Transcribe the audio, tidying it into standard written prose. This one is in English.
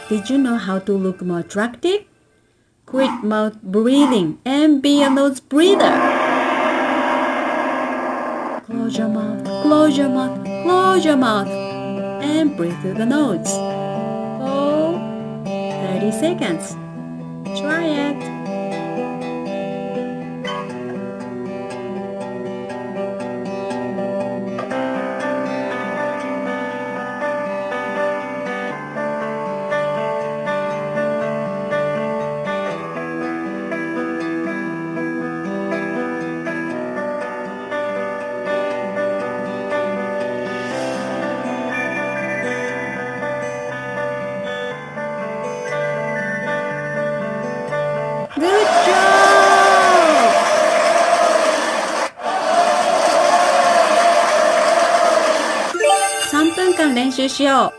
Did you know how to look more attractive? Quit mouth breathing and be a nose breather. Close your mouth, close your mouth, close your mouth, and breathe through the nose. For 30 seconds. Try it. Good job! 3分間練習しよう。